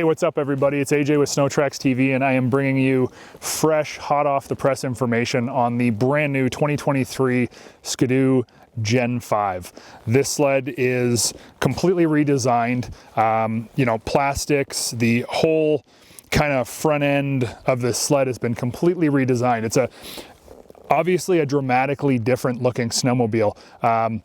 what's up everybody? It's AJ with SnowTrax TV, and I am bringing you fresh, hot off the press information on the brand new 2023 Ski-Doo Gen 5. This sled is completely redesigned. You know, plastics, the whole kind of front end of this sled has been completely redesigned. It's obviously a dramatically different looking snowmobile.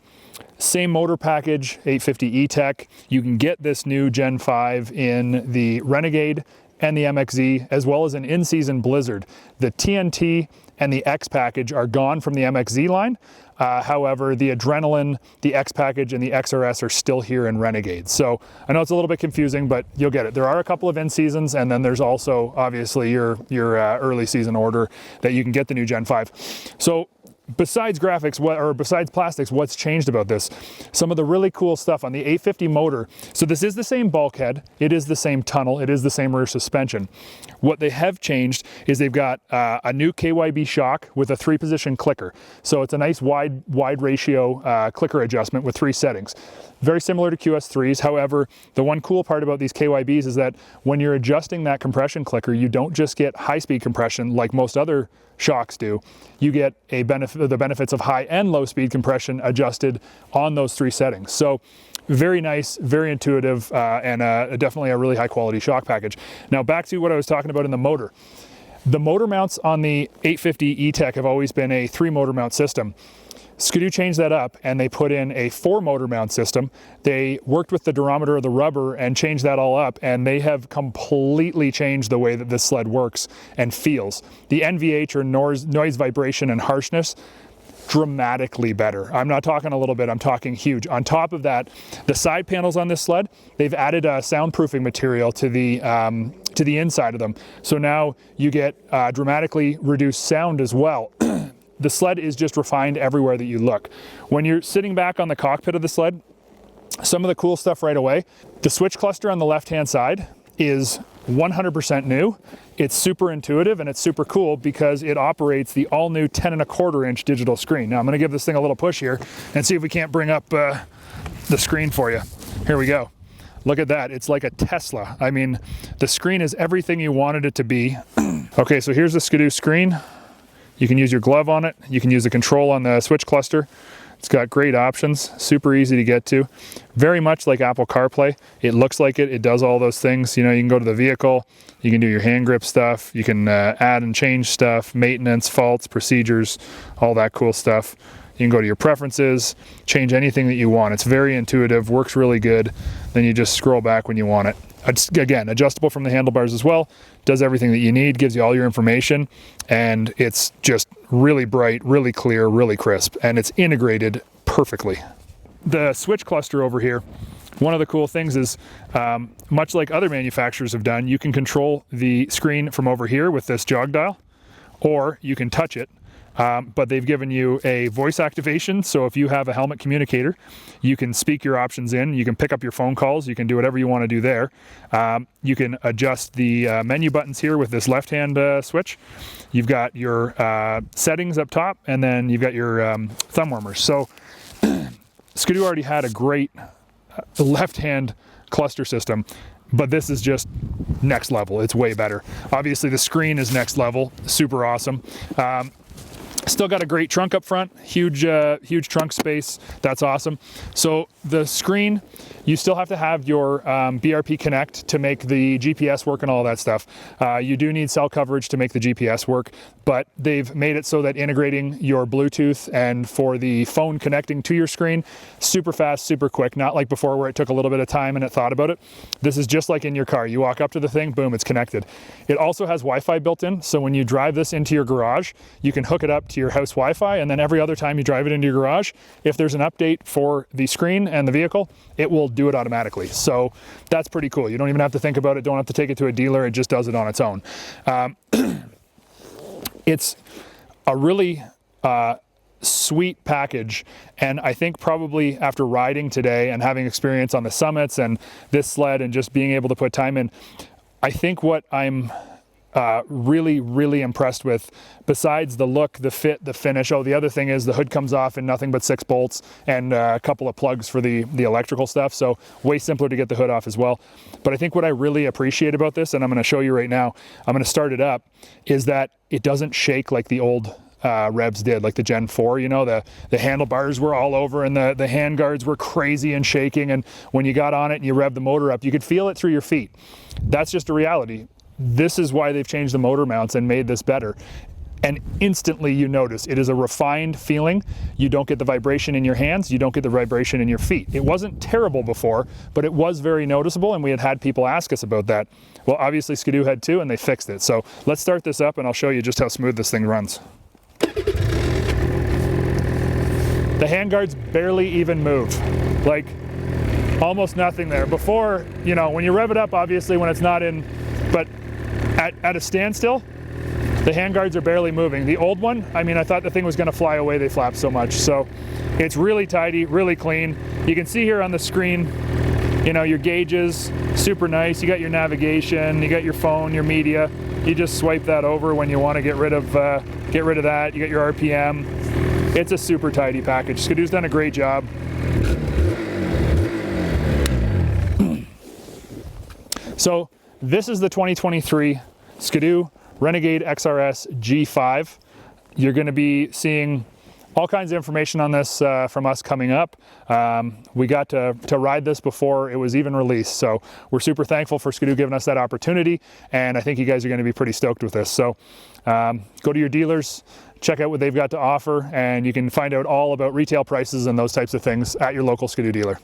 Same motor package, 850 E-Tech. You can get this new Gen 5 in the Renegade and the MXZ, as well as an in-season Blizzard. The TNT and the X package are gone from the MXZ line. However, the Adrenaline, the X package, and the XRS are still here in Renegade. So I know it's a little bit confusing, but you'll get it. There are a couple of in-seasons, and then there's also obviously your early season order that you can get the new Gen 5. So besides graphics, besides plastics, what's changed about this? Some of the really cool stuff on the 850 motor. So this is the same bulkhead, it is the same tunnel, it is the same rear suspension. What they have changed is they've got a new KYB shock with a 3-position clicker. So it's a nice wide ratio clicker adjustment with 3 settings. Very similar to QS3s. However, the one cool part about these KYBs is that when you're adjusting that compression clicker, you don't just get high-speed compression like most other shocks do. You get the benefits of high and low speed compression adjusted on those 3 settings. So very nice, very intuitive, and definitely a really high quality shock package. Now back to what I was talking about in the motor. The motor mounts on the 850 E-Tech have always been a 3-motor mount system. Ski-Doo changed that up and they put in a 4-motor mount system. They worked with the durometer of the rubber and changed that all up, and they have completely changed the way that this sled works and feels. The NVH, or noise, vibration, and harshness, dramatically better. I'm not talking a little bit, I'm talking huge. On top of that, the side panels on this sled, they've added a soundproofing material to the inside of them. So now you get dramatically reduced sound as well. The sled is just refined everywhere that you look. When you're sitting back on the cockpit of the sled, some of the cool stuff right away, the switch cluster on the left-hand side is 100% new. It's super intuitive and it's super cool because it operates the all-new 10.25-inch digital screen. Now I'm gonna give this thing a little push here and see if we can't bring up the screen for you. Here we go. Look at that, it's like a Tesla. I mean, the screen is everything you wanted it to be. Okay, so here's the Ski-Doo screen. You can use your glove on it. You can use the control on the switch cluster. It's got great options, super easy to get to. Very much like Apple CarPlay. It looks like it, it does all those things. You know, you can go to the vehicle, you can do your hand grip stuff, you can add and change stuff, maintenance, faults, procedures, all that cool stuff. You can go to your preferences, change anything that you want. It's very intuitive, works really good. Then you just scroll back when you want it. Again, adjustable from the handlebars as well, does everything that you need, gives you all your information, and it's just really bright, really clear, really crisp, and it's integrated perfectly. The switch cluster over here, one of the cool things is, much like other manufacturers have done, you can control the screen from over here with this jog dial, or you can touch it. But they've given you a voice activation, so if you have a helmet communicator, you can speak your options in, you can pick up your phone calls, you can do whatever you want to do there. You can adjust the menu buttons here with this left-hand switch. You've got your settings up top, and then you've got your thumb warmers. So Ski-Doo already had a great left-hand cluster system, but this is just next level. It's way better. Obviously the screen is next level, super awesome. Still got a great trunk up front, huge trunk space. That's awesome. So the screen, you still have to have your BRP Connect to make the GPS work and all that stuff. You do need cell coverage to make the GPS work, but they've made it so that integrating your Bluetooth and for the phone connecting to your screen, super fast, super quick, not like before where it took a little bit of time and it thought about it. This is just like in your car. You walk up to the thing, boom, it's connected. It also has Wi-Fi built in, so when you drive this into your garage, you can hook it up to your house Wi-Fi, and then every other time you drive it into your garage, if there's an update for the screen and the vehicle, it will do it automatically. So that's pretty cool. You don't even have to think about it, don't have to take it to a dealer, it just does it on its own. It's a really sweet package, and I think probably after riding today and having experience on the summits and this sled and just being able to put time in, I think what I'm really impressed with, besides the look, the fit, the finish. Oh, the other thing is the hood comes off in nothing but 6 bolts and a couple of plugs for the electrical stuff. So way simpler to get the hood off as well. But I think what I really appreciate about this, and I'm going to show you right now, I'm going to start it up, is that it doesn't shake like the old Revs did, like the Gen 4, you know, the handlebars were all over and the hand guards were crazy and shaking, and when you got on it and you revved the motor up, you could feel it through your feet. That's just a reality. This is why they've changed the motor mounts and made this better. And instantly you notice it is a refined feeling. You don't get the vibration in your hands, you don't get the vibration in your feet. It wasn't terrible before, but it was very noticeable, and we had people ask us about that. Well, obviously Ski-Doo had too, and they fixed it. So let's start this up and I'll show you just how smooth this thing runs. The handguards barely even move, like almost nothing there. Before, you know, when you rev it up, obviously when it's not in, but at a standstill, the handguards are barely moving. The old one, I mean, I thought the thing was gonna fly away, they flap so much. So it's really tidy, really clean. You can see here on the screen, you know, your gauges, super nice. You got your navigation, you got your phone, your media. You just swipe that over when you want to get rid of that. You got your RPM. It's a super tidy package. Ski-Doo's done a great job. So this is the 2023 Ski-Doo Renegade XRS G5. You're going to be seeing all kinds of information on this from us coming up. We got to ride this before it was even released, so we're super thankful for Ski-Doo giving us that opportunity, and I think you guys are going to be pretty stoked with this. So go to your dealers, check out what they've got to offer, and you can find out all about retail prices and those types of things at your local Ski-Doo dealer.